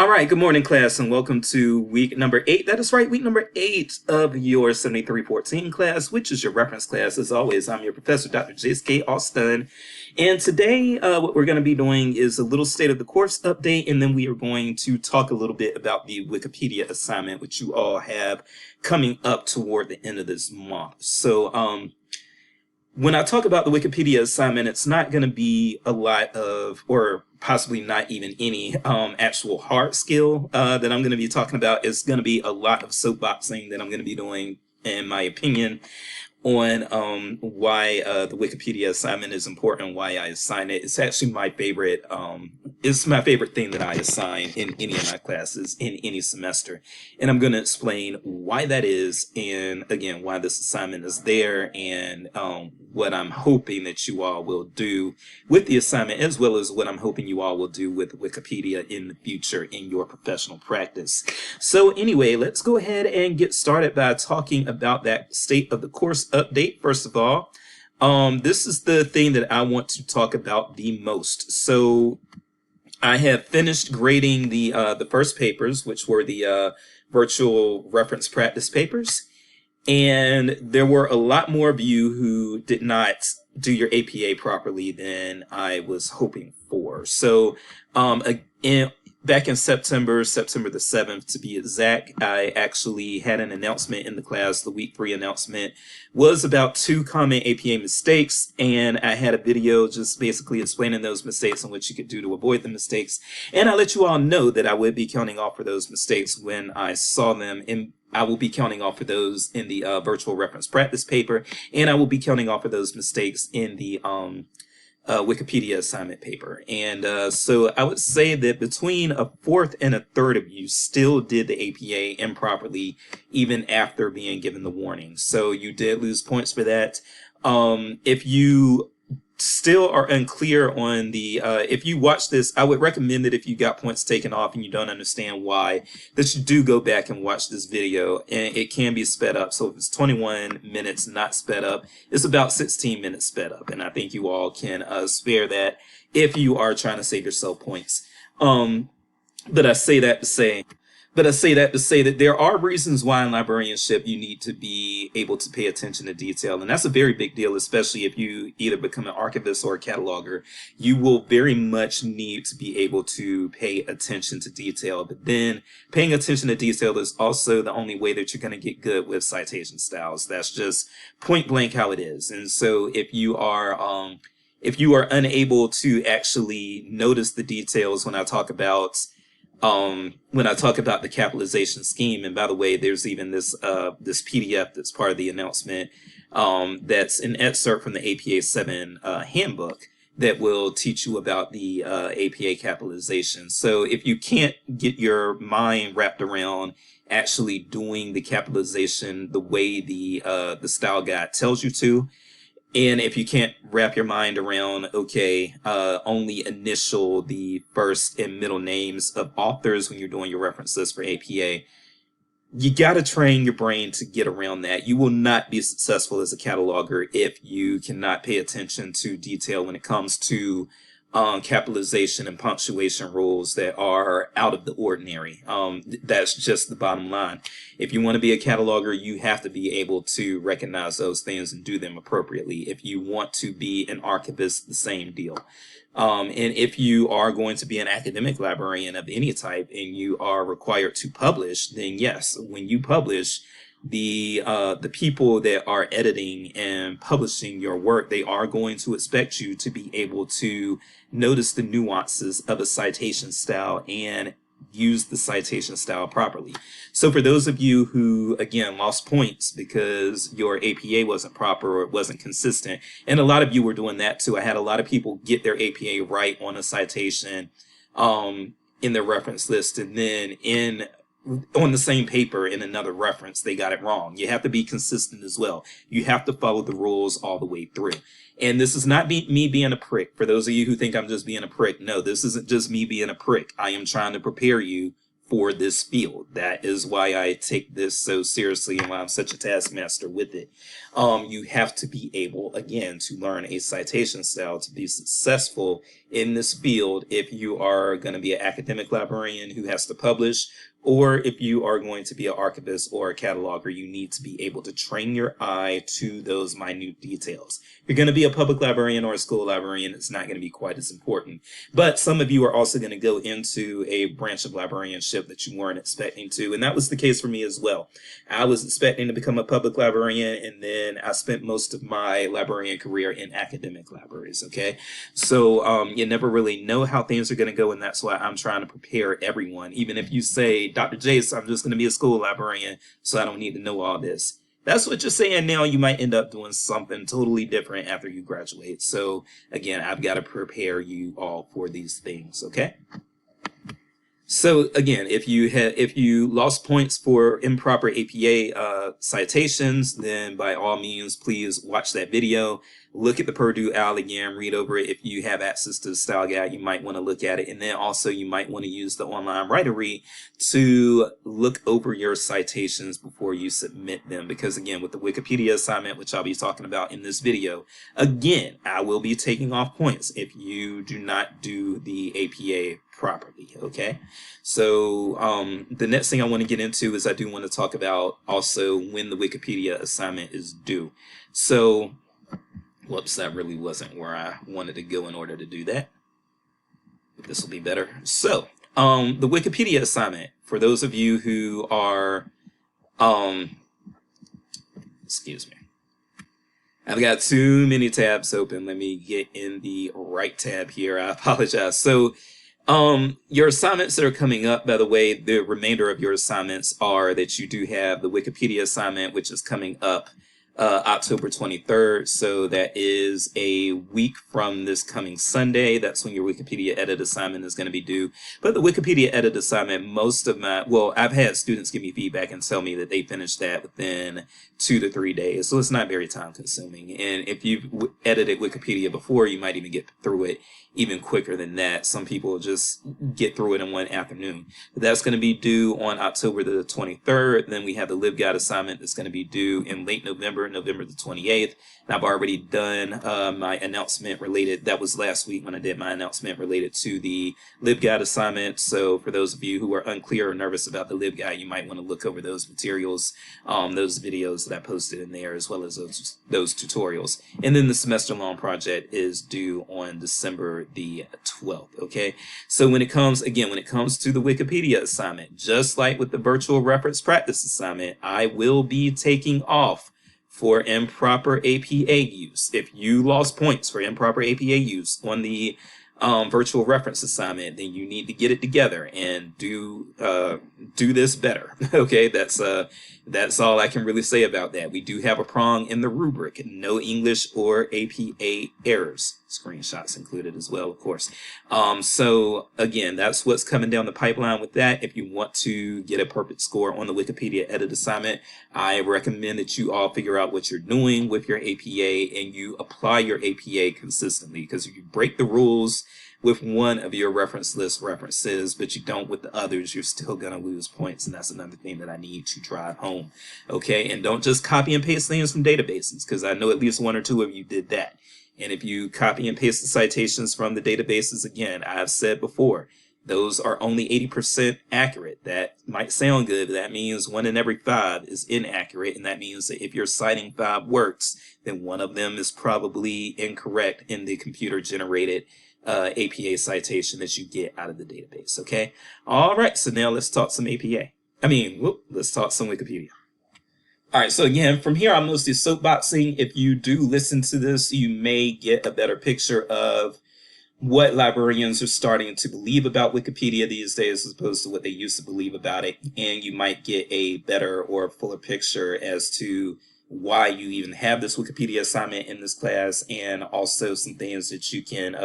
All right, good morning, class, and welcome to week number 8. That is right, week number 8 of your 7314 class, which is your reference class. As always, I'm your professor, Dr. J.S.K. Austin. And today, what we're going to be doing is a little state of the course update, and then we are going to talk a little bit about the Wikipedia assignment, which you all have coming up toward the end of this month. So, when I talk about the Wikipedia assignment, it's not going to be a lot of, or possibly not even any actual hard skill that I'm going to be talking about. It's going to be a lot of soapboxing that I'm going to be doing, in my opinion, on why the Wikipedia assignment is important, why I assign it. It's actually my favorite. It's my favorite thing that I assign in any of my classes in any semester, and I'm going to explain why that is, and again why this assignment is there, and what I'm hoping that you all will do with the assignment, as well as what I'm hoping you all will do with Wikipedia in the future in your professional practice. So anyway, let's go ahead and get started by talking about that state of the course update. First of all, this is the thing that I want to talk about the most. So I have finished grading the first papers, which were the virtual reference practice papers. And there were a lot more of you who did not do your APA properly than I was hoping for. So back in September the 7th to be exact, I actually had an announcement in the class. The week 3 announcement was about 2 common APA mistakes, and I had a video just basically explaining those mistakes and what you could do to avoid the mistakes. And I let you all know that I would be counting off for those mistakes when I saw them, and I will be counting off for those in the virtual reference practice paper, and I will be counting off for those mistakes in the Wikipedia assignment paper. And so I would say that between a fourth and a third of you still did the APA improperly, even after being given the warning. So you did lose points for that. If you still are unclear on the, if you watch this, I would recommend that if you got points taken off and you don't understand why, that you do go back and watch this video, and it can be sped up. So if it's 21 minutes not sped up, it's about 16 minutes sped up, and I think you all can spare that if you are trying to save yourself points. But I say that to say that there are reasons why in librarianship you need to be able to pay attention to detail. And that's a very big deal, especially if you either become an archivist or a cataloger. You will very much need to be able to pay attention to detail. But then paying attention to detail is also the only way that you're going to get good with citation styles. That's just point blank how it is. And so if you are unable to actually notice the details when I talk about the capitalization scheme, and by the way, there's even this PDF that's part of the announcement, that's an excerpt from the APA 7 handbook that will teach you about the APA capitalization. So if you can't get your mind wrapped around actually doing the capitalization the way the style guide tells you to, and if you can't wrap your mind around, okay, only initial the first and middle names of authors when you're doing your reference list for APA, you got to train your brain to get around that. You will not be successful as a cataloger if you cannot pay attention to detail when it comes to capitalization and punctuation rules that are out of the ordinary. That's just the bottom line. If you want to be a cataloger, you have to be able to recognize those things and do them appropriately. If you want to be an archivist, the same deal. And if you are going to be an academic librarian of any type and you are required to publish, then yes, when you publish, the people that are editing and publishing your work, they are going to expect you to be able to notice the nuances of a citation style and use the citation style properly. So for those of you who, again, lost points because your APA wasn't proper or it wasn't consistent, and a lot of you were doing that too. I had a lot of people get their APA right on a citation in their reference list, and then on the same paper in another reference, they got it wrong. You have to be consistent as well. You have to follow the rules all the way through. And this is not me being a prick. For those of you who think I'm just being a prick, no, this isn't just me being a prick. I am trying to prepare you for this field. That is why I take this so seriously and why I'm such a taskmaster with it. You have to be able, again, to learn a citation style to be successful in this field if you are going to be an academic librarian who has to publish, or if you are going to be an archivist or a cataloger. You need to be able to train your eye to those minute details. If you're going to be a public librarian or a school librarian, it's not going to be quite as important. But some of you are also going to go into a branch of librarianship that you weren't expecting to, and that was the case for me as well. I was expecting to become a public librarian, and then I spent most of my librarian career in academic libraries, okay? So you never really know how things are going to go, and that's why I'm trying to prepare everyone. Even if you say, Dr. Jace, I'm just going to be a school librarian, so I don't need to know all this. That's what you're saying now. You might end up doing something totally different after you graduate. So again, I've got to prepare you all for these things, okay? So again, if you lost points for improper APA citations, then by all means, please watch that video. Look at the Purdue OWL again, read over it. If you have access to the style guide, you might want to look at it. And then also you might want to use the online writery to look over your citations before you submit them. Because again, with the Wikipedia assignment, which I'll be talking about in this video, again, I will be taking off points if you do not do the APA properly, okay? So the next thing I want to get into is I do want to talk about also when the Wikipedia assignment is due. So whoops, that really wasn't where I wanted to go in order to do that. This will be better. So, the Wikipedia assignment, for those of you who are, excuse me, I've got too many tabs open. Let me get in the right tab here. I apologize. So, your assignments that are coming up, by the way, the remainder of your assignments are that you do have the Wikipedia assignment, which is coming up October 23rd. So that is a week from this coming Sunday. That's when your Wikipedia edit assignment is going to be due. But the Wikipedia edit assignment, I've had students give me feedback and tell me that they finished that within 2 to 3 days. So it's not very time consuming. And if you've edited Wikipedia before, you might even get through it even quicker than that. Some people just get through it in one afternoon. But that's going to be due on October the 23rd. Then we have the LibGuide assignment that's going to be due in late November, November the 28th. And I've already done my announcement related. That was last week when I did my announcement related to the LibGuide assignment. So for those of you who are unclear or nervous about the LibGuide, you might want to look over those materials, those videos that I posted in there, as well as those tutorials. And then the semester-long project is due on December the 12th, okay? So when it comes to the Wikipedia assignment, just like with the virtual reference practice assignment, I will be taking off for improper APA use. If you lost points for improper APA use on the virtual reference assignment, then you need to get it together and do this better. Okay, that's all I can really say about that. We do have a prong in the rubric: no English or APA errors. Screenshots included as well, of course. So again, that's what's coming down the pipeline with that. If you want to get a perfect score on the Wikipedia edit assignment, I recommend that you all figure out what you're doing with your APA and you apply your APA consistently, because if you break the rules with one of your reference list references, but you don't with the others, you're still going to lose points. And that's another thing that I need to drive home. Okay. And don't just copy and paste things from databases, because I know at least 1 or 2 of you did that. And if you copy and paste the citations from the databases, again, I've said before, those are only 80% accurate. That might sound good, but that means 1 in every 5 is inaccurate. And that means that if you're citing 5 works, then 1 of them is probably incorrect in the computer generated APA citation that you get out of the database. Okay. All right. So now let's talk some APA. Let's talk some Wikipedia. All right. So again, from here, I'm mostly soapboxing. If you do listen to this, you may get a better picture of what librarians are starting to believe about Wikipedia these days, as opposed to what they used to believe about it. And you might get a better or fuller picture as to why you even have this Wikipedia assignment in this class, and also some things that you can,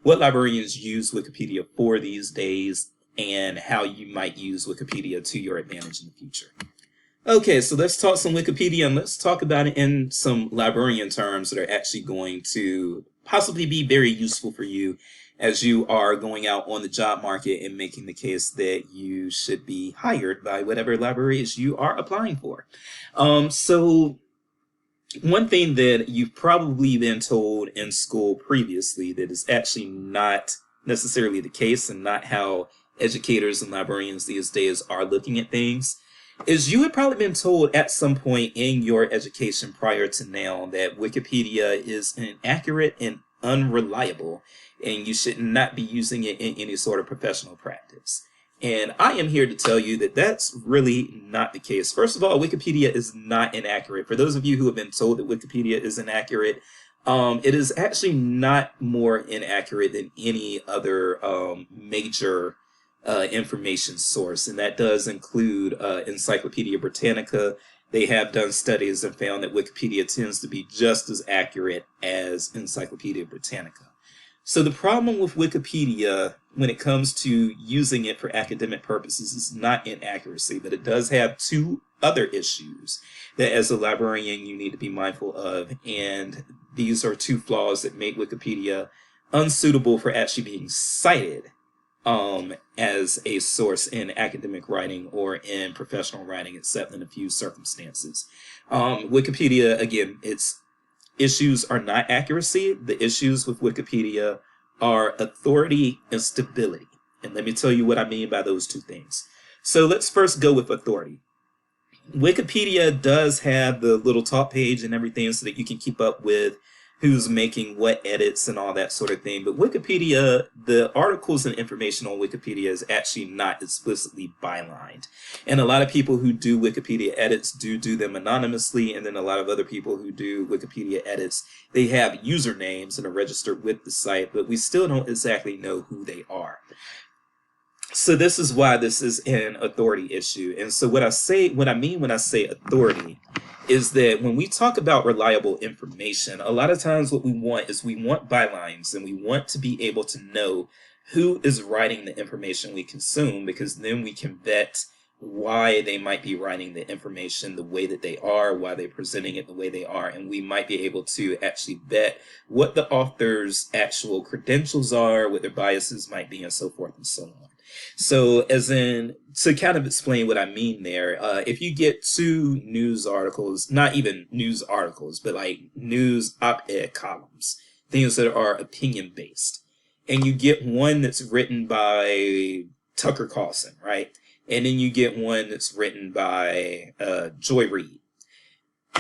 what librarians use Wikipedia for these days, and how you might use Wikipedia to your advantage in the future. Okay, so let's talk some Wikipedia, and let's talk about it in some librarian terms that are actually going to possibly be very useful for you as you are going out on the job market and making the case that you should be hired by whatever libraries you are applying for. So one thing that you've probably been told in school previously that is actually not necessarily the case and not how educators and librarians these days are looking at things is you had probably been told at some point in your education prior to now that Wikipedia is inaccurate and unreliable, and you should not be using it in any sort of professional practice. And I am here to tell you that that's really not the case. First of all, Wikipedia is not inaccurate. For those of you who have been told that Wikipedia is inaccurate, it is actually not more inaccurate than any other major information source, and that does include Encyclopedia Britannica. They have done studies and found that Wikipedia tends to be just as accurate as Encyclopedia Britannica. So the problem with Wikipedia when it comes to using it for academic purposes is not inaccuracy, but it does have two other issues that as a librarian you need to be mindful of, and these are two flaws that make Wikipedia unsuitable for actually being cited as a source in academic writing or in professional writing, except in a few circumstances. Wikipedia, again, its issues are not accuracy. The issues with Wikipedia are authority and stability. And let me tell you what I mean by those two things. So let's first go with authority. Wikipedia does have the little top page and everything so that you can keep up with who's making what edits and all that sort of thing. But Wikipedia, the articles and information on Wikipedia is actually not explicitly bylined. And a lot of people who do Wikipedia edits do them anonymously. And then a lot of other people who do Wikipedia edits, they have usernames and are registered with the site, but we still don't exactly know who they are. So this is why this is an authority issue. And so what I mean when I say authority is that when we talk about reliable information, a lot of times what we want is we want bylines, and we want to be able to know who is writing the information we consume, because then we can vet why they might be writing the information the way that they are, why they're presenting it the way they are, and we might be able to actually vet what the author's actual credentials are, what their biases might be, and so forth and so on. So to kind of explain what I mean there, if you get two news articles, not even news articles, but like news op-ed columns, things that are opinion based, and you get one that's written by Tucker Carlson, right? And then you get one that's written by Joy Reid.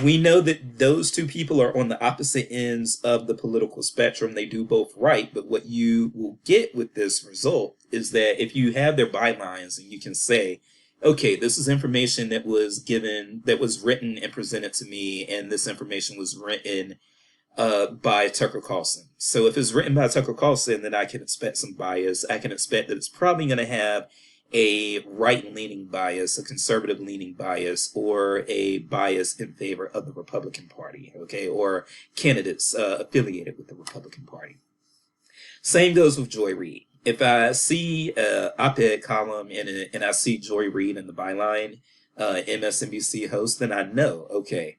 We know that those two people are on the opposite ends of the political spectrum. They do both right, but what you will get with this result is that if you have their bylines and you can say, okay, this is information that was written and presented to me, and this information was written by Tucker Carlson. So if it's written by Tucker Carlson, then I can expect some bias. I can expect that it's probably going to have a right-leaning bias, a conservative-leaning bias, or a bias in favor of the Republican Party, okay, or candidates affiliated with the Republican Party. Same goes with Joy Reid. If I see an op-ed column and I see Joy Reid in the byline, MSNBC host, then I know, okay,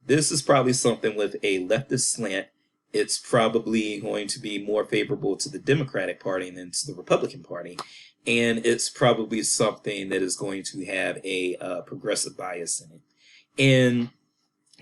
this is probably something with a leftist slant. It's probably going to be more favorable to the Democratic Party than to the Republican Party. And it's probably something that is going to have a progressive bias in it. And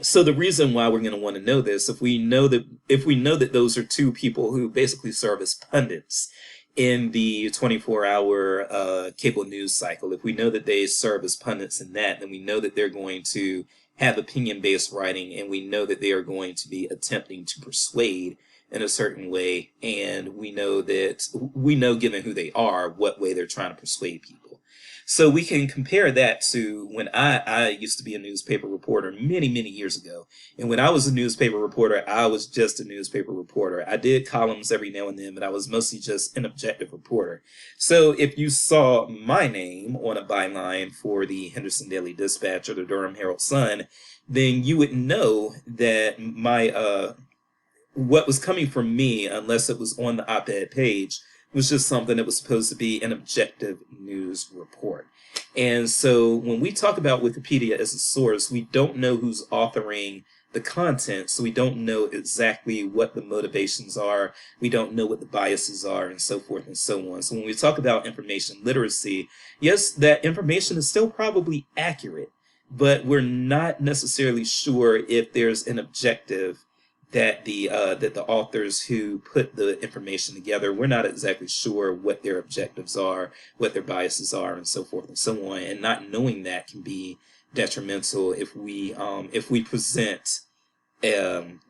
so the reason why we're going to want to know this, if we know that those are two people who basically serve as pundits in the 24-hour cable news cycle, if we know that they serve as pundits in that, then we know that they're going to have opinion-based writing, and we know that they are going to be attempting to persuade in a certain way, and we know, given who they are, what way they're trying to persuade people. So we can compare that to when I used to be a newspaper reporter many, many years ago. And when I was a newspaper reporter, I was just a newspaper reporter. I did columns every now and then, but I was mostly just an objective reporter. So if you saw my name on a byline for the Henderson Daily Dispatch or the Durham Herald Sun, then you would know that what was coming from me, unless it was on the op-ed page, was just something that was supposed to be an objective news report. And so when we talk about Wikipedia as a source, we don't know who's authoring the content, so we don't know exactly what the motivations are, we don't know what the biases are, and so forth and so on. So when we talk about information literacy, yes, that information is still probably accurate, but we're not necessarily sure if there's an objective that the authors who put the information together, we're not exactly sure what their objectives are, what their biases are, and so forth and so on. And not knowing that can be detrimental if we present um,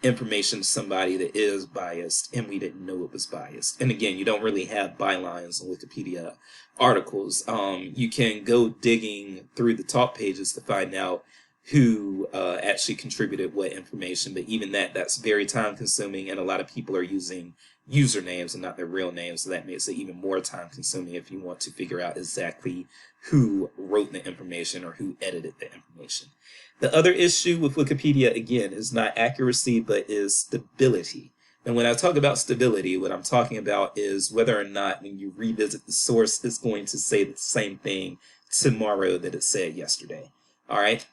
information to somebody that is biased and we didn't know it was biased. And again, you don't really have bylines on Wikipedia articles. You can go digging through the top pages to find out who actually contributed what information, but even that's very time consuming, and a lot of people are using usernames and not their real names, so that makes it even more time consuming if you want to figure out exactly who wrote the information or who edited the information. The other issue with Wikipedia, again, is not accuracy, but is stability. And when I talk about stability, what I'm talking about is whether or not when you revisit the source, it's going to say the same thing tomorrow that it said yesterday. All right?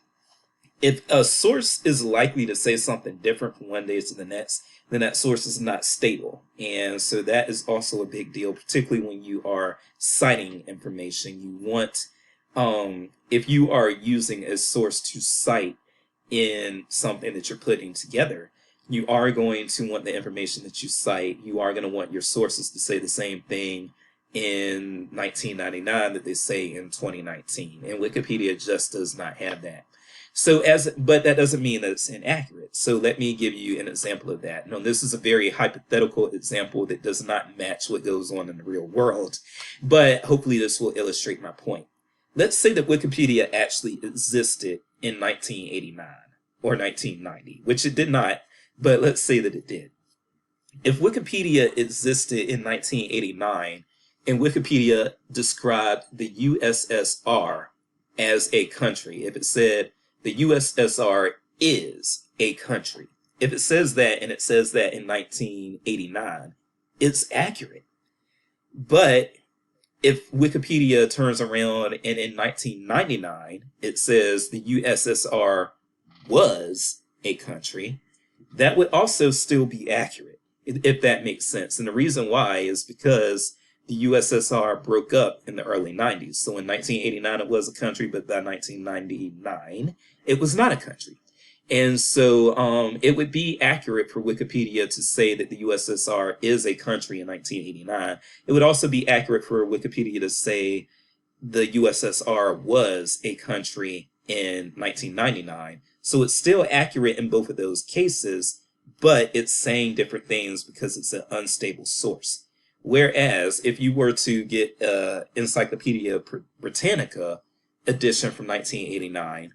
If a source is likely to say something different from one day to the next, then that source is not stable. And so that is also a big deal, particularly when you are citing information. You want, if you are using a source to cite in something that you're putting together, you are going to want the information that you cite. You are going to want your sources to say the same thing in 1999 that they say in 2019. And Wikipedia just does not have that. But that doesn't mean that it's inaccurate. So let me give you an example of that. Now, this is a very hypothetical example that does not match what goes on in the real world, but hopefully this will illustrate my point. Let's say that Wikipedia actually existed in 1989 or 1990, which it did not, but let's say that it did. If Wikipedia existed in 1989 and Wikipedia described the USSR as a country, if it said the USSR is a country, if it says that and it says that in 1989, it's accurate. But if Wikipedia turns around and in 1999 it says the USSR was a country, that would also still be accurate, if that makes sense. And the reason why is because the USSR broke up in the early 90s. So in 1989 it was a country, but by 1999 it was not a country. And so it would be accurate for Wikipedia to say that the USSR is a country in 1989. It would also be accurate for Wikipedia to say the USSR was a country in 1999. So it's still accurate in both of those cases, but it's saying different things because it's an unstable source. Whereas if you were to get Encyclopedia Britannica edition from 1989,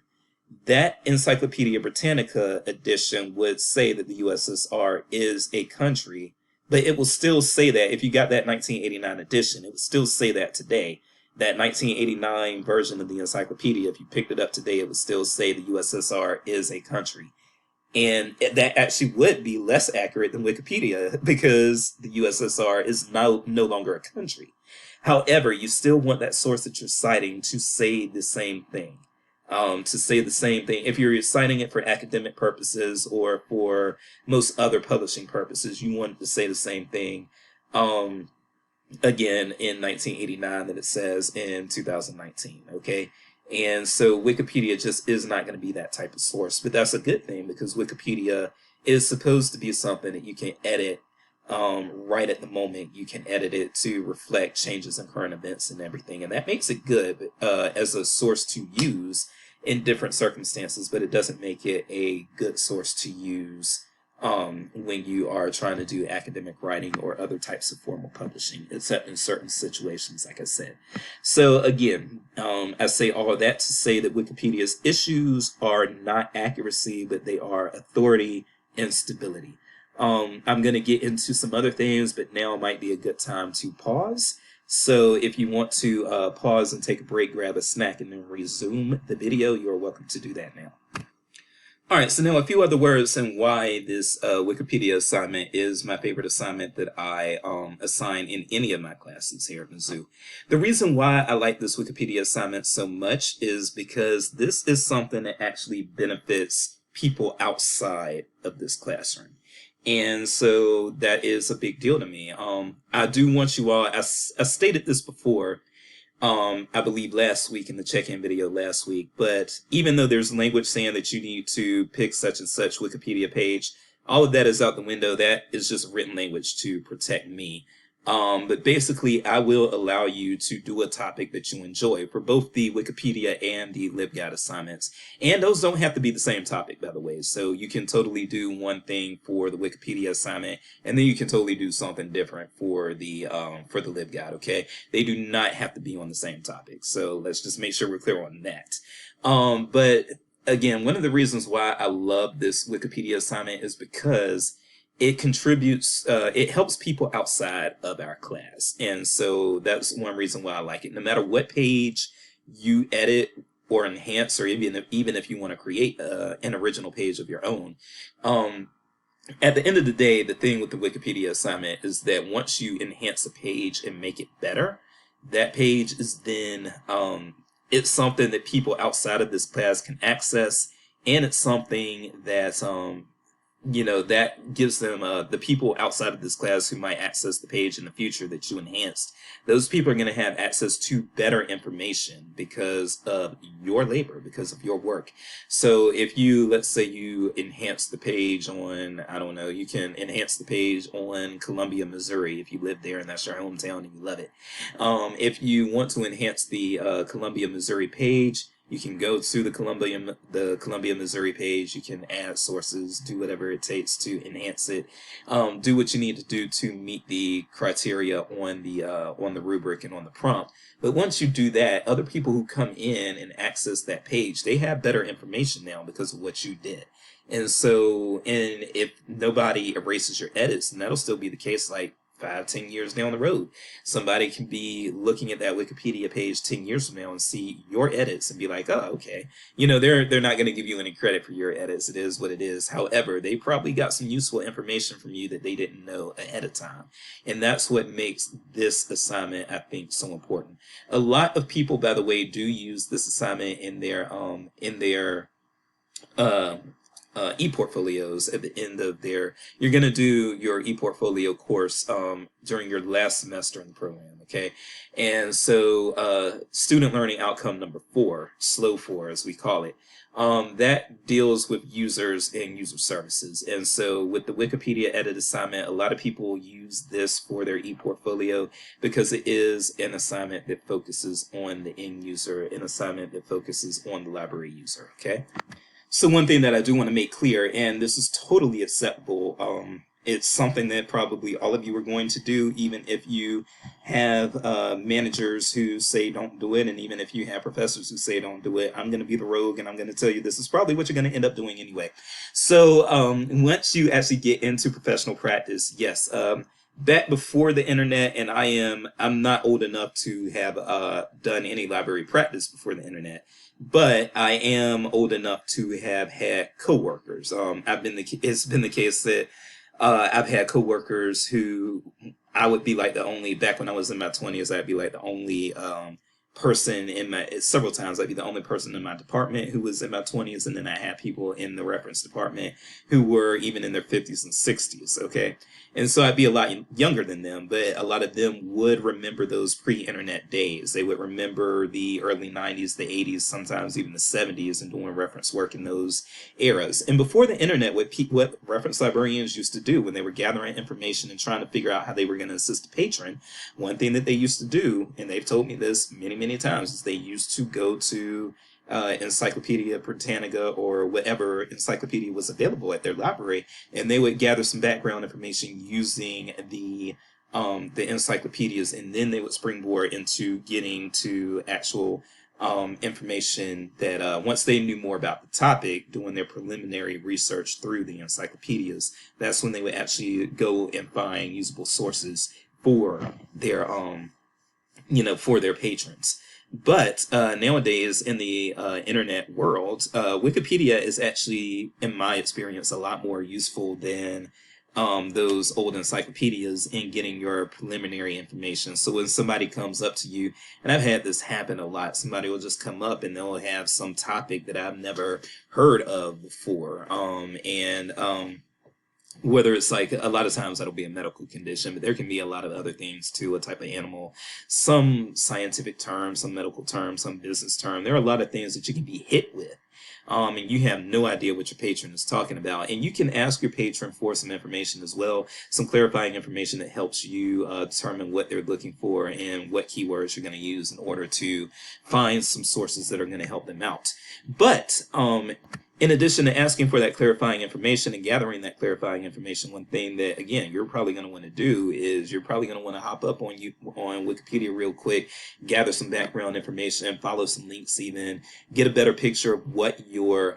that Encyclopedia Britannica edition would say that the USSR is a country, but it will still say that if you got that 1989 edition, it would still say that today. That 1989 version of the encyclopedia, if you picked it up today, it would still say the USSR is a country. And that actually would be less accurate than Wikipedia because the USSR is no longer a country. However, you still want that source that you're citing to say the same thing. If you're citing it for academic purposes or for most other publishing purposes, you want it to say the same thing. Again, in 1989 that it says in 2019. Okay. And so Wikipedia just is not going to be that type of source, but that's a good thing because Wikipedia is supposed to be something that you can edit right at the moment. You can edit it to reflect changes in current events and everything, and that makes it good as a source to use in different circumstances, but it doesn't make it a good source to use when you are trying to do academic writing or other types of formal publishing, except in certain situations, like I said. So again, I say all of that to say that Wikipedia's issues are not accuracy, but they are authority and stability. I'm going to get into some other things, but now might be a good time to pause. So if you want to pause and take a break, grab a snack, and then resume the video, you're welcome to do that now. All right, so now a few other words and why this Wikipedia assignment is my favorite assignment that I assign in any of my classes here at Mizzou. The reason why I like this Wikipedia assignment so much is because this is something that actually benefits people outside of this classroom. And so that is a big deal to me. I do want you all, I stated this before, I believe last week in the check-in video last week. But even though there's language saying that you need to pick such and such Wikipedia page, all of that is out the window. That is just written language to protect me. But basically, I will allow you to do a topic that you enjoy for both the Wikipedia and the LibGuide assignments. And those don't have to be the same topic, by the way. So you can totally do one thing for the Wikipedia assignment, and then you can totally do something different for the LibGuide. Okay, they do not have to be on the same topic. So let's just make sure we're clear on that. But again, one of the reasons why I love this Wikipedia assignment is because it contributes, it helps people outside of our class. And so that's one reason why I like it. No matter what page you edit or enhance, or even if you want to create an original page of your own, at the end of the day, the thing with the Wikipedia assignment is that once you enhance a page and make it better, that page is then, it's something that people outside of this class can access, and it's something that, that gives them, the people outside of this class who might access the page in the future that you enhanced, those people are going to have access to better information because of your labor, because of your work. So if you, let's say you enhance the page on, I don't know, you can enhance the page on Columbia, Missouri, if you live there and that's your hometown and you love it. If you want to enhance the Columbia, Missouri page, you can go to the Columbia, Missouri page. You can add sources, do whatever it takes to enhance it. Do what you need to do to meet the criteria on the rubric and on the prompt. But once you do that, other people who come in and access that page, they have better information now because of what you did. And so, and if nobody erases your edits, and that'll still be the case, like 5-10 years down the road, somebody can be looking at that Wikipedia page 10 years from now and see your edits and be like, oh, okay, they're not going to give you any credit for your edits. It is what it is. However, they probably got some useful information from you that they didn't know ahead of time, and that's what makes this assignment, I think, so important. A lot of people, by the way, do use this assignment in their e-portfolios at the end of you're going to do your e-portfolio course during your last semester in the program, okay? And so student learning outcome number 4, SLO 4 as we call it, that deals with users and user services. And so with the Wikipedia edit assignment, a lot of people use this for their e-portfolio because it is an assignment that focuses on the end user, an assignment that focuses on the library user, okay? So one thing that I do want to make clear, and this is totally acceptable, it's something that probably all of you are going to do, even if you have managers who say don't do it, and even if you have professors who say don't do it. I'm going to be the rogue, and I'm going to tell you this is probably what you're going to end up doing anyway. So once you actually get into professional practice, yes, back before the internet, and I'm not old enough to have done any library practice before the internet, but I am old enough to have had coworkers. It's been the case that I've had coworkers who I would be like the only, back when I was in my 20s, I'd be like the only person several times I'd be the only person in my department who was in my 20s, and then I had people in the reference department who were even in their 50s and 60s, okay? And so I'd be a lot younger than them, but a lot of them would remember those pre-internet days. They would remember the early 90s, the 80s, sometimes even the 70s, and doing reference work in those eras. And before the internet, what reference librarians used to do when they were gathering information and trying to figure out how they were going to assist a patron, one thing that they used to do, and they've told me this many times, is they used to go to Encyclopedia Britannica or whatever encyclopedia was available at their library, and they would gather some background information using the encyclopedias, and then they would springboard into getting to actual information that once they knew more about the topic, doing their preliminary research through the encyclopedias, that's when they would actually go and find usable sources for their for their patrons. But nowadays in the internet world, Wikipedia is actually, in my experience, a lot more useful than those old encyclopedias in getting your preliminary information. So when somebody comes up to you, and I've had this happen a lot, somebody will just come up and they'll have some topic that I've never heard of before. whether it's like a lot of times that'll be a medical condition, but there can be a lot of other things too, a type of animal, some scientific term, some medical term, some business term. There are a lot of things that you can be hit with. And you have no idea what your patron is talking about. And you can ask your patron for some information as well, some clarifying information that helps you determine what they're looking for and what keywords you're going to use in order to find some sources that are going to help them out. But in addition to asking for that clarifying information and gathering that clarifying information, one thing that, again, you're probably going to want to do is you're probably going to want to hop up on Wikipedia real quick, gather some background information, follow some links even, get a better picture of what your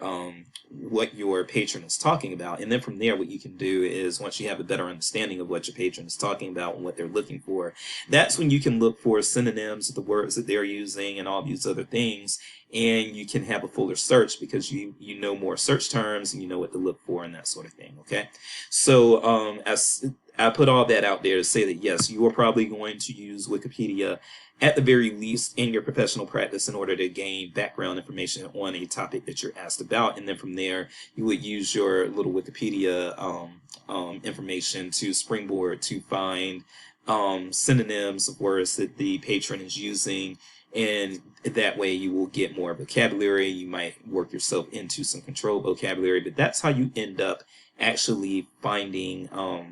patron is talking about. And then from there, what you can do is once you have a better understanding of what your patron is talking about and what they're looking for, that's when you can look for synonyms of the words that they're using and all these other things. And you can have a fuller search because you know more search terms and you know what to look for and that sort of thing. Okay, so as I put all that out there to say that yes, you are probably going to use Wikipedia at the very least in your professional practice in order to gain background information on a topic that you're asked about, and then from there you would use your little Wikipedia information to springboard to find synonyms of words that the patron is using. And that way you will get more vocabulary. You might work yourself into some controlled vocabulary, but that's how you end up actually finding, the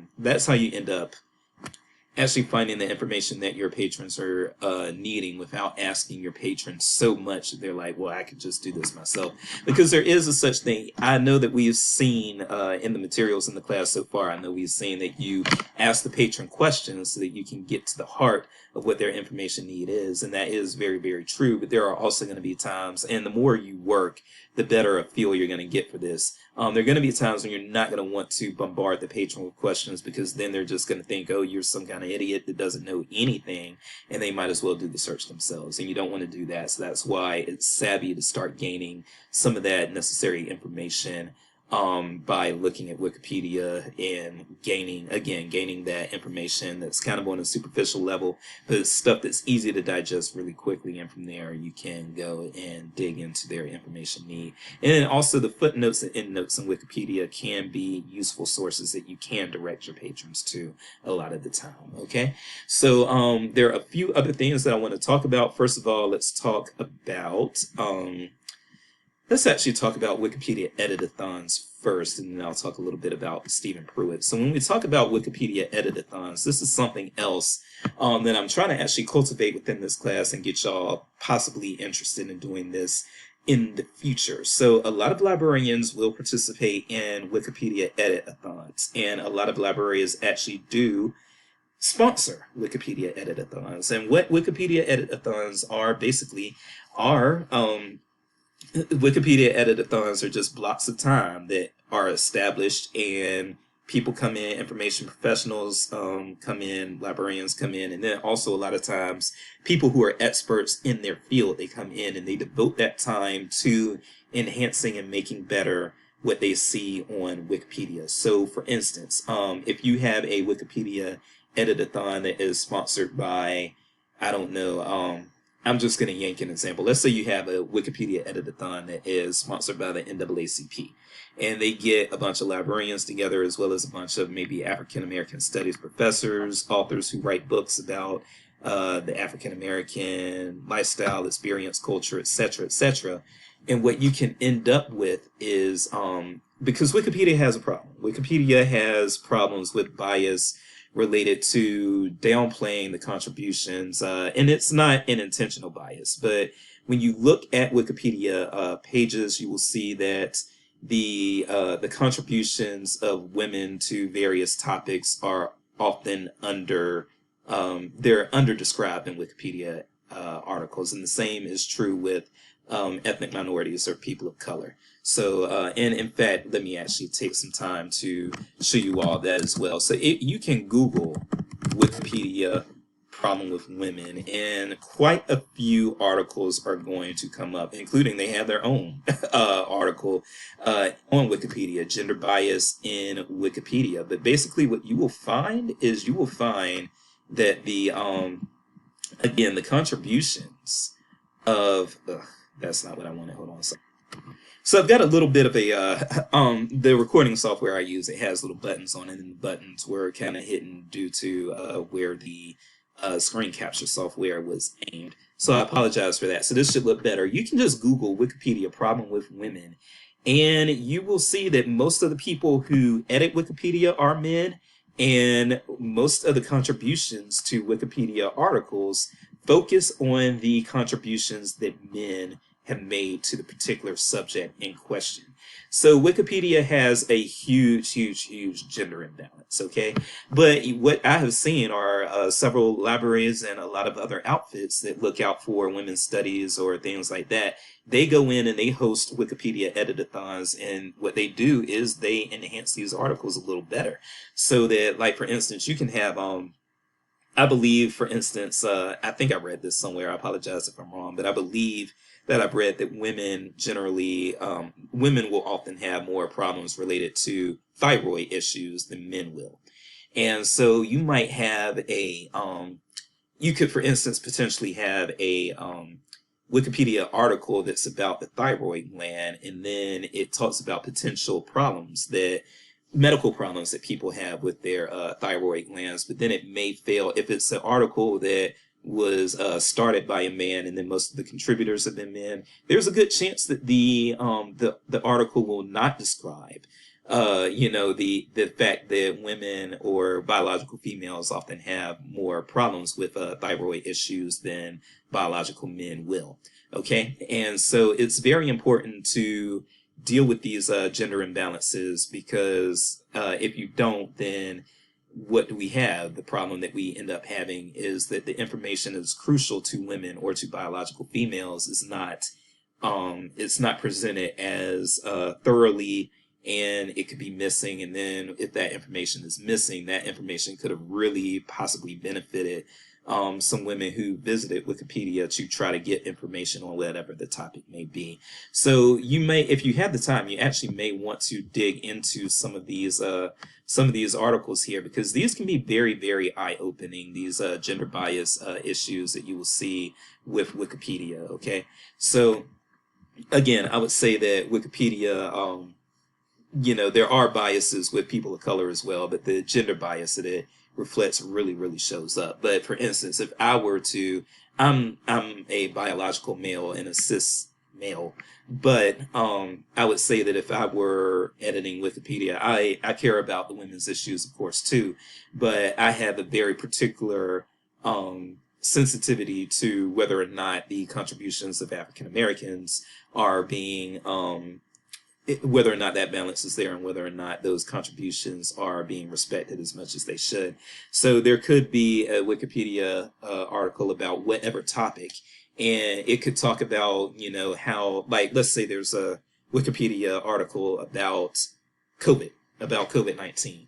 information that your patrons are needing without asking your patrons so much that they're like, well, I could just do this myself. Because there is a such thing. I know that we've seen in the materials in the class so far, I know we've seen that you ask the patron questions so that you can get to the heart of what their information need is. And that is very, very true. But there are also going to be times, and the more you work, the better a feel you're going to get for this. There are going to be times when you're not going to want to bombard the patron with questions because then they're just going to think, oh, you're some kind of idiot that doesn't know anything, and they might as well do the search themselves. And you don't want to do that. So that's why it's savvy to start gaining some of that necessary information by looking at Wikipedia and gaining that information that's kind of on a superficial level, but it's stuff that's easy to digest really quickly, and from there you can go and dig into their information need. And then also the footnotes and endnotes in Wikipedia can be useful sources that you can direct your patrons to a lot of the time. Okay, so there are a few other things that I want to talk about. First of all, let's actually talk about Wikipedia editathons first, and then I'll talk a little bit about Stephen Pruitt. So when we talk about Wikipedia editathons, this is something else that I'm trying to actually cultivate within this class and get y'all possibly interested in doing this in the future. So a lot of librarians will participate in Wikipedia editathons, and a lot of librarians actually do sponsor Wikipedia editathons. And what Wikipedia editathons are basically are Wikipedia editathons are just blocks of time that are established, and people come in, information professionals come in, librarians come in, and then also a lot of times people who are experts in their field, they come in and they devote that time to enhancing and making better what they see on Wikipedia. So for instance, if you have a Wikipedia editathon that is sponsored by, I don't know, I'm just going to yank an example. Let's say you have a Wikipedia editathon that is sponsored by the NAACP, and they get a bunch of librarians together as well as a bunch of maybe African American studies professors, authors who write books about the African American lifestyle, experience, culture, etc., etc. And what you can end up with is, because Wikipedia has a problem. Wikipedia has problems with bias related to downplaying the contributions, and it's not an intentional bias, but when you look at Wikipedia pages, you will see that the contributions of women to various topics are often they're under described in Wikipedia articles, and the same is true with ethnic minorities or people of color. So, and in fact, let me actually take some time to show you all that as well. So you can Google Wikipedia problem with women, and quite a few articles are going to come up, including they have their own article on Wikipedia, gender bias in Wikipedia. But basically what you will find is that again, the contributions of, that's not what I wanted, hold on a second. So I've got a little bit of a the recording software I use. It has little buttons on it, and the buttons were kind of hidden due to where the screen capture software was aimed. So I apologize for that. So this should look better. You can just Google Wikipedia problem with women, and you will see that most of the people who edit Wikipedia are men, and most of the contributions to Wikipedia articles focus on the contributions that men have made to the particular subject in question. So Wikipedia has a huge, huge, huge gender imbalance, okay? But what I have seen are several libraries and a lot of other outfits that look out for women's studies or things like that. They go in and they host Wikipedia editathons, and what they do is they enhance these articles a little better. So that, like, for instance, you can have I believe, for instance, I think I read this somewhere. I apologize if I'm wrong, but I believe that I've read that women generally, women will often have more problems related to thyroid issues than men will. And so you might have you could, for instance, potentially have a Wikipedia article that's about the thyroid gland, and then it talks about potential problems that medical problems that people have with their thyroid glands, but then it may fail if it's an article that was started by a man and then most of the contributors have been men. There's a good chance that the article will not describe the fact that women or biological females often have more problems with thyroid issues than biological men will. Okay, and so it's very important to deal with these gender imbalances, because if you don't, then what do we have? The problem that we end up having is that the information that's crucial to women or to biological females is not it's not presented as thoroughly, and it could be missing. And then if that information is missing, that information could have really possibly benefited some women who visited Wikipedia to try to get information on whatever the topic may be. So you may, if you have the time, you actually may want to dig into some of these articles here, because these can be very, very eye-opening, these gender bias issues that you will see with Wikipedia. Okay, so again, I would say that Wikipedia, there are biases with people of color as well, but the gender bias that it reflects really, really shows up. But for instance, if I were to, I'm a biological male and a cis male, but I would say that if I were editing Wikipedia, I care about the women's issues, of course, too, but I have a very particular sensitivity to whether or not the contributions of African Americans are being whether or not that balance is there, and whether or not those contributions are being respected as much as they should. So there could be a Wikipedia article about whatever topic, and it could talk about, how, like, let's say there's a Wikipedia article about COVID-19.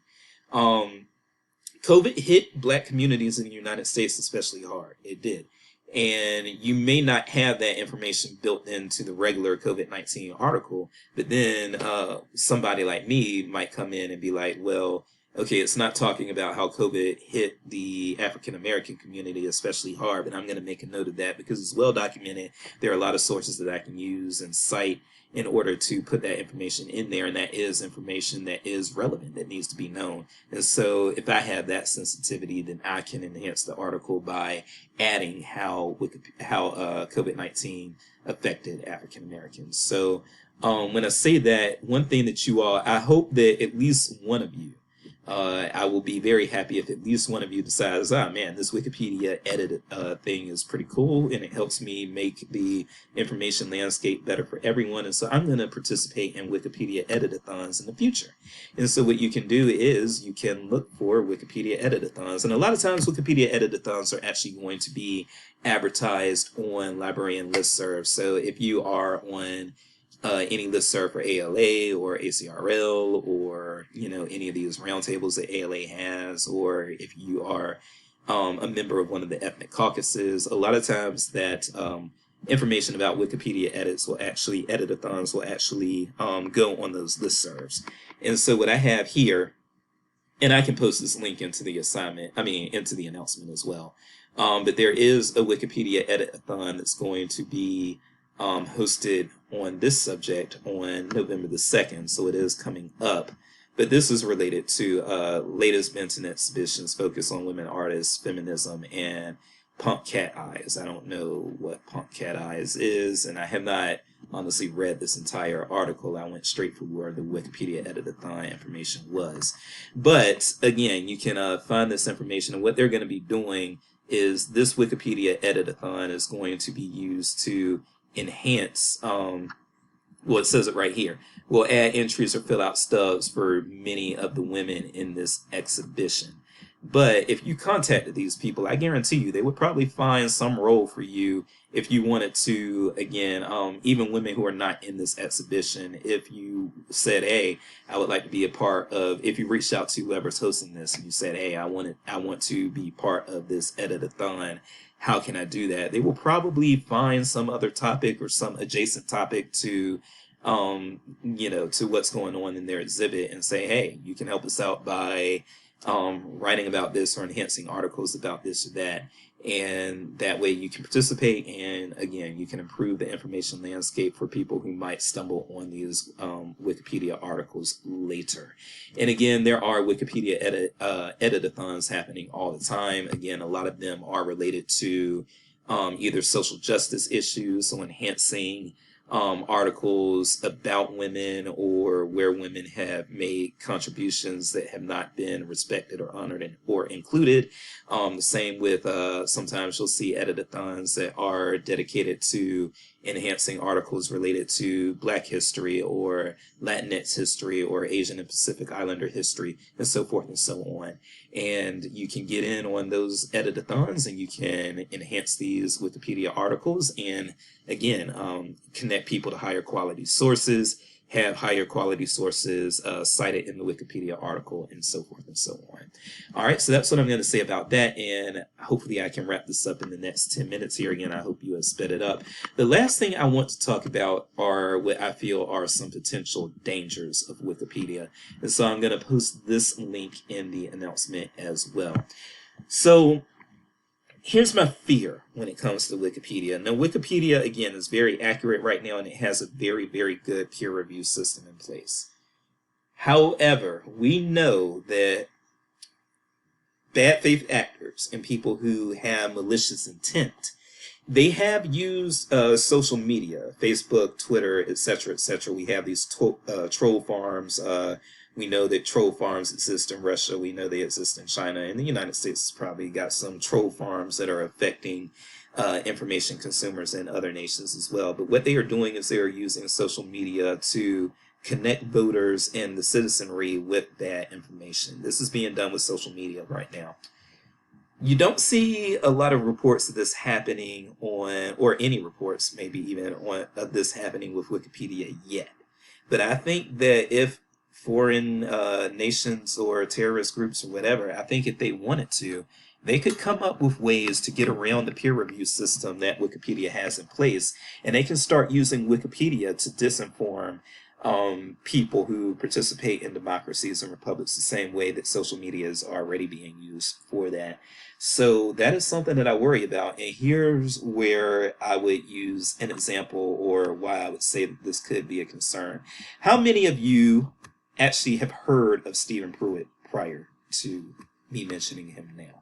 COVID hit Black communities in the United States especially hard. It did. And you may not have that information built into the regular COVID-19 article, but then somebody like me might come in and be like, well, okay, it's not talking about how COVID hit the African American community especially hard, but I'm going to make a note of that because it's well documented. There are a lot of sources that I can use and cite in order to put that information in there, and that is information that is relevant, that needs to be known. And so if I have that sensitivity, then I can enhance the article by adding how COVID-19 affected African Americans. So when I say that, one thing that I hope that at least one of you, I will be very happy if at least one of you decides, man, this Wikipedia edit thing is pretty cool, and it helps me make the information landscape better for everyone. And so I'm going to participate in Wikipedia editathons in the future. And so what you can do is you can look for Wikipedia editathons. And a lot of times Wikipedia editathons are actually going to be advertised on librarian listservs. So if you are on any listserv for ALA or ACRL, or any of these roundtables that ALA has, or if you are a member of one of the ethnic caucuses, a lot of times that information about Wikipedia editathons will actually go on those listservs. And so what I have here, and I can post this link into the into the announcement as well, but there is a Wikipedia editathon that's going to be hosted on this subject on November the 2nd, so it is coming up. But this is related to latest Benton exhibitions focus on women artists, feminism, and Punk Cat Eyes. I don't know what Punk Cat Eyes is, and I have not honestly read this entire article. I went straight for where the Wikipedia editathon information was. But again, you can find this information, and what they're going to be doing is this Wikipedia editathon is going to be used to enhance, well, it says it right here. We'll add entries or fill out stubs for many of the women in this exhibition. But if you contacted these people, I guarantee you they would probably find some role for you if you wanted to, again, even women who are not in this exhibition, if you said, hey, I would like to be a part of, if you reached out to whoever's hosting this and you said, hey, I want to be part of this editathon, how can I do that? They will probably find some other topic or some adjacent topic to to what's going on in their exhibit and say, hey, you can help us out by writing about this or enhancing articles about this or that. And that way you can participate, and again, you can improve the information landscape for people who might stumble on these Wikipedia articles later. And again, there are Wikipedia editathons happening all the time. Again, a lot of them are related to either social justice issues, so enhancing articles about women or where women have made contributions that have not been respected or honored or included. The same with sometimes you'll see editathons that are dedicated to enhancing articles related to Black history or Latinx history or Asian and Pacific Islander history and so forth and so on. And you can get in on those editathons and you can enhance these Wikipedia articles and again, connect people to higher quality sources, have higher quality sources cited in the Wikipedia article, and so forth and so on. All right, so that's what I'm going to say about that, and hopefully I can wrap this up in the next 10 minutes here. Again, I hope you have sped it up. The last thing I want to talk about are what I feel are some potential dangers of Wikipedia, and so I'm going to post this link in the announcement as well. So here's my fear when it comes to Wikipedia. Now, Wikipedia, again, is very accurate right now, and it has a very, very good peer review system in place. However, we know that bad faith actors and people who have malicious intent, they have used social media, Facebook, Twitter, etc., etc. We have these troll farms. We know that troll farms exist in Russia. We know they exist in China. And the United States has probably got some troll farms that are affecting information consumers in other nations as well. But what they are doing is they are using social media to connect voters and the citizenry with that information. This is being done with social media right now. You don't see a lot of reports of this happening on, or any reports maybe even on of this happening with Wikipedia yet. But I think that if foreign nations or terrorist groups or whatever, I think if they wanted to, they could come up with ways to get around the peer review system that Wikipedia has in place, and they can start using Wikipedia to disinform people who participate in democracies and republics the same way that social media is already being used for that. So that is something that I worry about, and here's where I would use an example or why I would say that this could be a concern. How many of you actually have heard of Stephen Pruitt prior to me mentioning him now?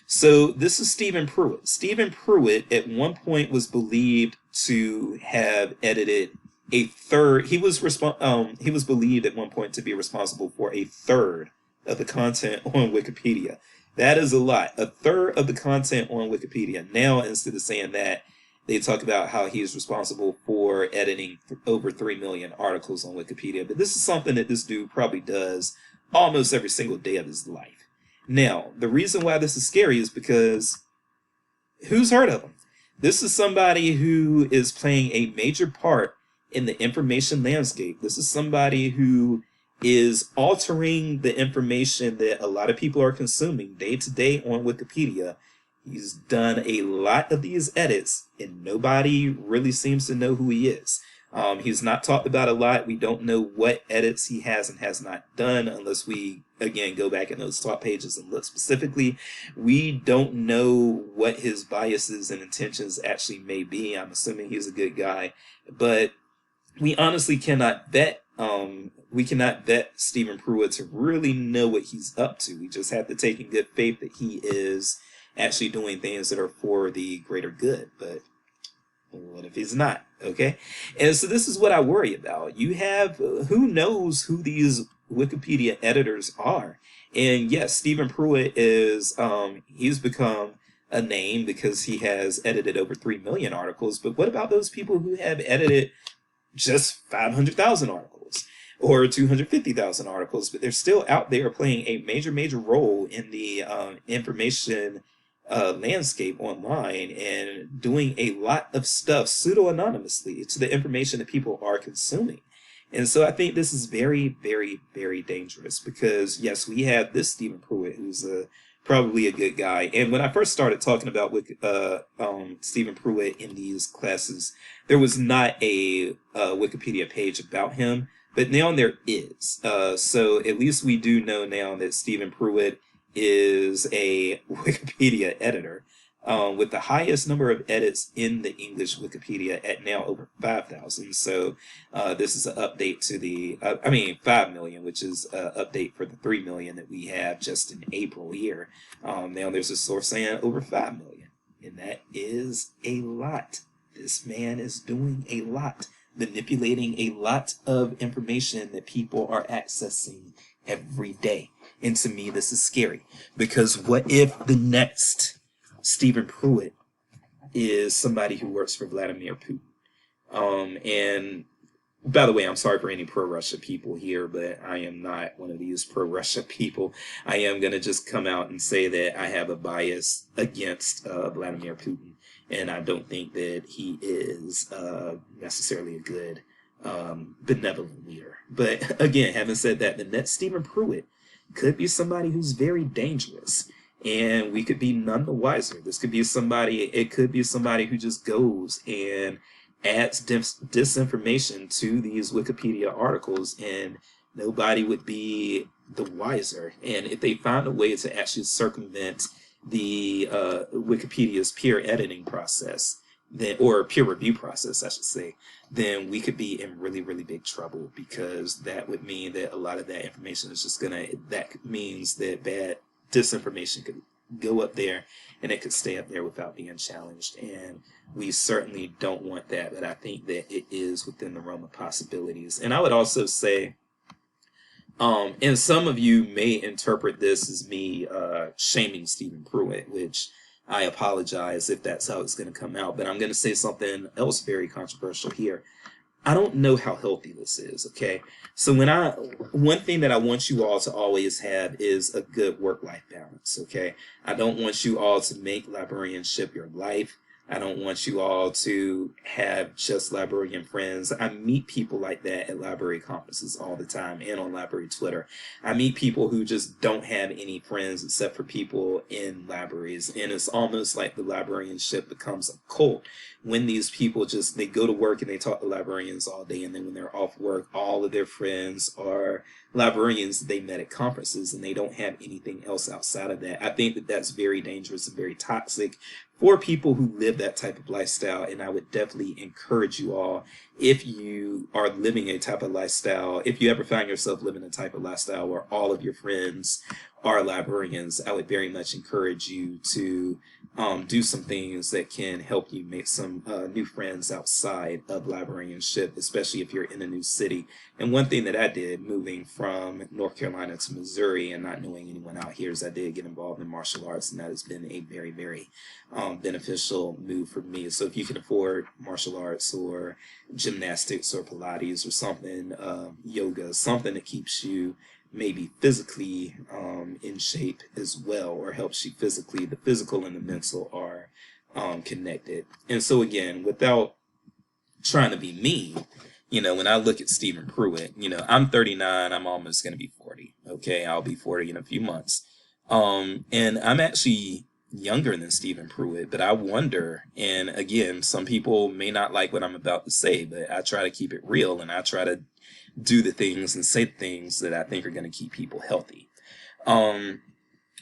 So this is Stephen Pruitt. Stephen Pruitt at one point was believed to have edited a third. He was believed at one point to be responsible for a third of the content on Wikipedia. That is a lot. A third of the content on Wikipedia. Now, instead of saying that, they talk about how he is responsible for editing over 3 million articles on Wikipedia. But this is something that this dude probably does almost every single day of his life. Now, the reason why this is scary is because who's heard of him? This is somebody who is playing a major part in the information landscape. This is somebody who is altering the information that a lot of people are consuming day to day on Wikipedia. He's done a lot of these edits, and nobody really seems to know who he is. He's not talked about a lot. We don't know what edits he has and has not done unless we, again, go back in those top pages and look specifically. We don't know what his biases and intentions actually may be. I'm assuming he's a good guy, but we honestly cannot vet. We cannot vet Stephen Pruitt to really know what he's up to. We just have to take in good faith that he is actually doing things that are for the greater good. But what if he's not? Okay. And so this is what I worry about. You have, who knows who these Wikipedia editors are? And yes, Stephen Pruitt is, he's become a name because he has edited over 3 million articles. But what about those people who have edited just 500,000 articles or 250,000 articles, but they're still out there playing a major role in the information landscape online and doing a lot of stuff pseudo-anonymously to the information that people are consuming. And so I think this is very dangerous because, yes, we have this Stephen Pruitt, who's probably a good guy. And when I first started talking about Stephen Pruitt in these classes, there was not a Wikipedia page about him, but now there is. So at least we do know now that Stephen Pruitt is a Wikipedia editor with the highest number of edits in the English Wikipedia at now over 5,000. So this is an update to the, 5 million, which is an update for the 3 million that we have just in April here. Now there's a source saying over 5 million, and that is a lot. This man is doing a lot, manipulating a lot of information that people are accessing every day. And to me, this is scary because what if the next Stephen Pruitt is somebody who works for Vladimir Putin? And by the way, I'm sorry for any pro-Russia people here, but I am not one of these pro-Russia people. I am going to just come out and say that I have a bias against Vladimir Putin, and I don't think that he is necessarily a good, benevolent leader. But again, having said that, the next Stephen Pruitt could be somebody who's very dangerous, and we could be none the wiser. This could be somebody, it could be somebody who just goes and adds disinformation to these Wikipedia articles, and nobody would be the wiser. And if they find a way to actually circumvent the Wikipedia's peer editing process, then, or peer review process, I should say, then we could be in really big trouble, because that would mean that a lot of that information is just that means that bad disinformation could go up there and it could stay up there without being challenged. And we certainly don't want that, but I think that it is within the realm of possibilities. And I would also say, and some of you may interpret this as me shaming Stephen Pruitt, which I apologize if that's how it's going to come out, but I'm going to say something else very controversial here. I don't know how healthy this is, okay? So one thing that I want you all to always have is a good work-life balance, okay? I don't want you all to make librarianship your life. I don't want you all to have just librarian friends. I meet people like that at library conferences all the time and on library Twitter. I meet people who just don't have any friends except for people in libraries. And it's almost like the librarianship becomes a cult when these people they go to work and they talk to librarians all day. And then when they're off work, all of their friends are librarians that they met at conferences, and they don't have anything else outside of that. I think that that's very dangerous and very toxic for people who live that type of lifestyle. And I would definitely encourage you all, if you are living a type of lifestyle, if you ever find yourself living a type of lifestyle where all of your friends are librarians, I would very much encourage you to do some things that can help you make some new friends outside of librarianship, especially if you're in a new city. And one thing that I did moving from North Carolina to Missouri and not knowing anyone out here is I did get involved in martial arts, and that has been a very beneficial move for me. So if you can afford martial arts or gymnastics or Pilates or something, yoga, something that keeps you maybe physically in shape as well, or helps you physically, the physical and the mental are connected. And so again, without trying to be mean, when I look at Stephen Pruitt, I'm 39, I'm almost going to be 40. Okay, I'll be 40 in a few months. And I'm actually younger than Stephen Pruitt, but I wonder, and again, some people may not like what I'm about to say, but I try to keep it real and I try to do the things and say things that I think are going to keep people healthy. Um,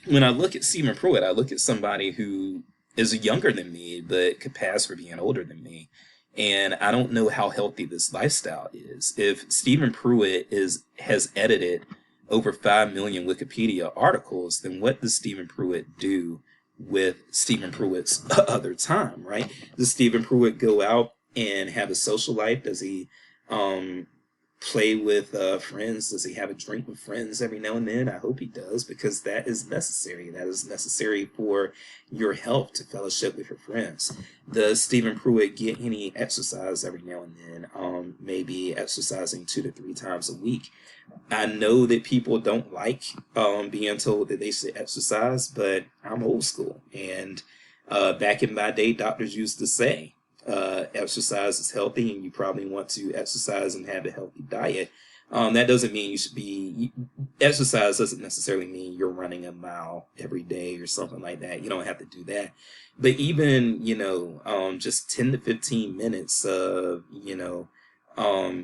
when I look at Stephen Pruitt, I look at somebody who is younger than me, but could pass for being older than me. And I don't know how healthy this lifestyle is. If Stephen Pruitt has edited over 5 million Wikipedia articles, then what does Stephen Pruitt do with Stephen Pruitt's other time, right? Does Stephen Pruitt go out and have a social life? Does he um, play with friends? Does he have a drink with friends every now and then? I hope he does, because that is necessary. That is necessary for your health, to fellowship with your friends. Does Stephen Pruitt get any exercise every now and then? Maybe exercising 2 to 3 times a week. I know that people don't like being told that they should exercise, but I'm old school. And back in my day, doctors used to say, exercise is healthy and you probably want to exercise and have a healthy diet. That doesn't mean you should be, exercise doesn't necessarily mean you're running a mile every day or something like that. You don't have to do that. But even, just 10 to 15 minutes of,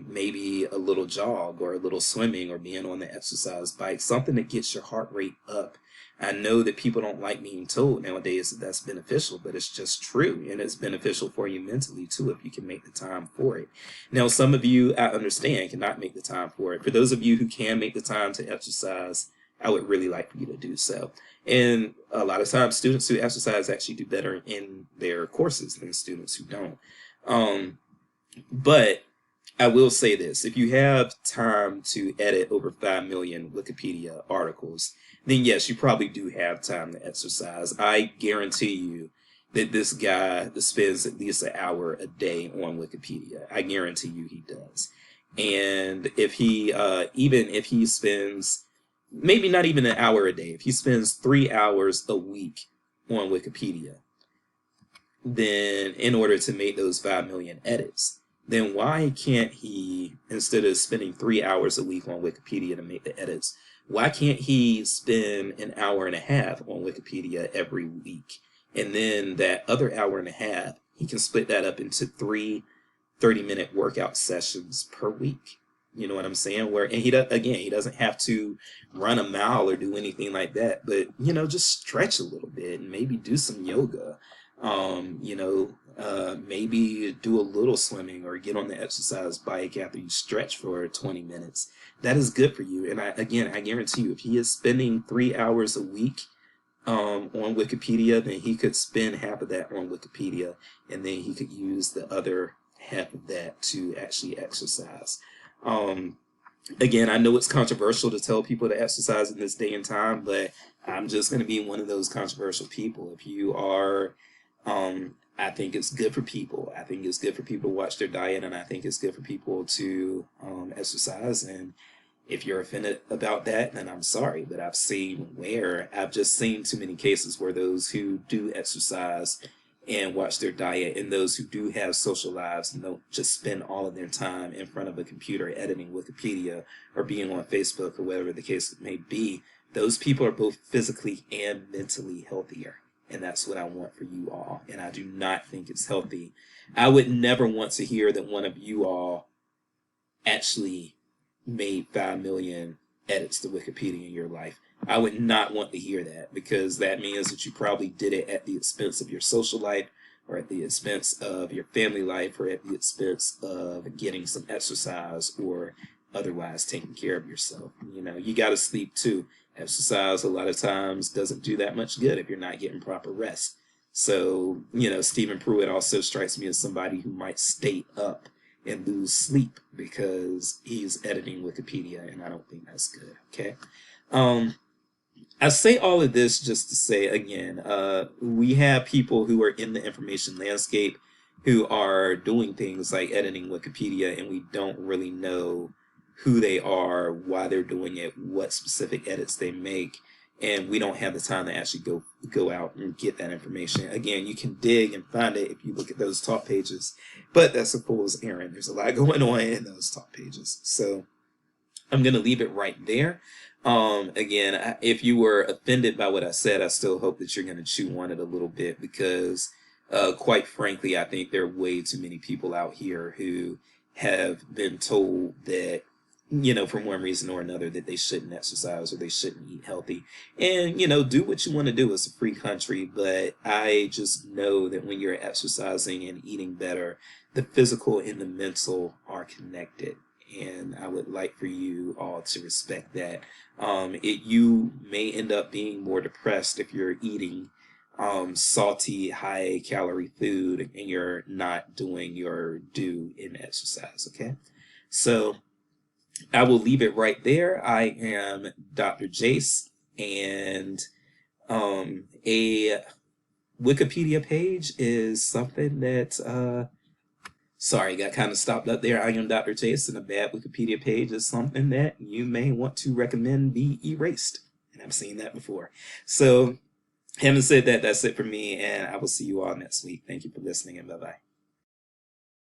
maybe a little jog or a little swimming or being on the exercise bike, something that gets your heart rate up. I know that people don't like being told nowadays that that's beneficial, but it's just true. And it's beneficial for you mentally too, if you can make the time for it. Now, some of you, I understand, cannot make the time for it. For those of you who can make the time to exercise, I would really like for you to do so. And a lot of times students who exercise actually do better in their courses than students who don't. But I will say this, if you have time to edit over 5 million Wikipedia articles, then yes, you probably do have time to exercise. I guarantee you that this guy spends at least an hour a day on Wikipedia. I guarantee you he does. And if he, even if he spends, maybe not even an hour a day, if he spends 3 hours a week on Wikipedia, then in order to make those 5 million edits, then why can't he, instead of spending 3 hours a week on Wikipedia to make the edits, why can't he spend an hour and a half on Wikipedia every week? And then that other hour and a half, he can split that up into 3 30-minute workout sessions per week. You know what I'm saying? Where, and he does, again, he doesn't have to run a mile or do anything like that, but just stretch a little bit and maybe do some yoga. Maybe do a little swimming or get on the exercise bike after you stretch for 20 minutes. That is good for you. And I guarantee you, if he is spending 3 hours a week on Wikipedia, then he could spend half of that on Wikipedia, and then he could use the other half of that to actually exercise. Again, I know it's controversial to tell people to exercise in this day and time, but I'm just going to be one of those controversial people. If you are, I think it's good for people. I think it's good for people to watch their diet, and I think it's good for people to exercise. And if you're offended about that, then I'm sorry. But I've just seen too many cases where those who do exercise and watch their diet, and those who do have social lives and don't just spend all of their time in front of a computer editing Wikipedia or being on Facebook or whatever the case may be, those people are both physically and mentally healthier. And that's what I want for you all. And I do not think it's healthy. I would never want to hear that one of you all actually made 5 million edits to Wikipedia in your life. I would not want to hear that, because that means that you probably did it at the expense of your social life, or at the expense of your family life, or at the expense of getting some exercise, or otherwise taking care of yourself. You got to sleep too. Exercise a lot of times doesn't do that much good if you're not getting proper rest. So, Stephen Pruitt also strikes me as somebody who might stay up and lose sleep because he's editing Wikipedia, and I don't think that's good. Okay. I say all of this just to say, again, we have people who are in the information landscape who are doing things like editing Wikipedia, and we don't really know who they are, why they're doing it, what specific edits they make, and we don't have the time to actually go out and get that information. Again, you can dig and find it if you look at those top pages, but that's a fool's errand. There's a lot going on in those top pages. So I'm going to leave it right there. Again, if you were offended by what I said, I still hope that you're going to chew on it a little bit because, quite frankly, I think there are way too many people out here who have been told that, for one reason or another, that they shouldn't exercise or they shouldn't eat healthy. And, do what you want to do. It's a free country, but I just know that when you're exercising and eating better, the physical and the mental are connected. And I would like for you all to respect that. You may end up being more depressed if you're eating salty, high calorie food and you're not doing your due in exercise. Okay. So I will leave it right there. I am Dr. Jace, and a Wikipedia page is something that, sorry, got kind of stopped up there. I am Dr. Jace, and a bad Wikipedia page is something that you may want to recommend be erased. And I've seen that before. So, having said that, that's it for me, and I will see you all next week. Thank you for listening, and bye-bye.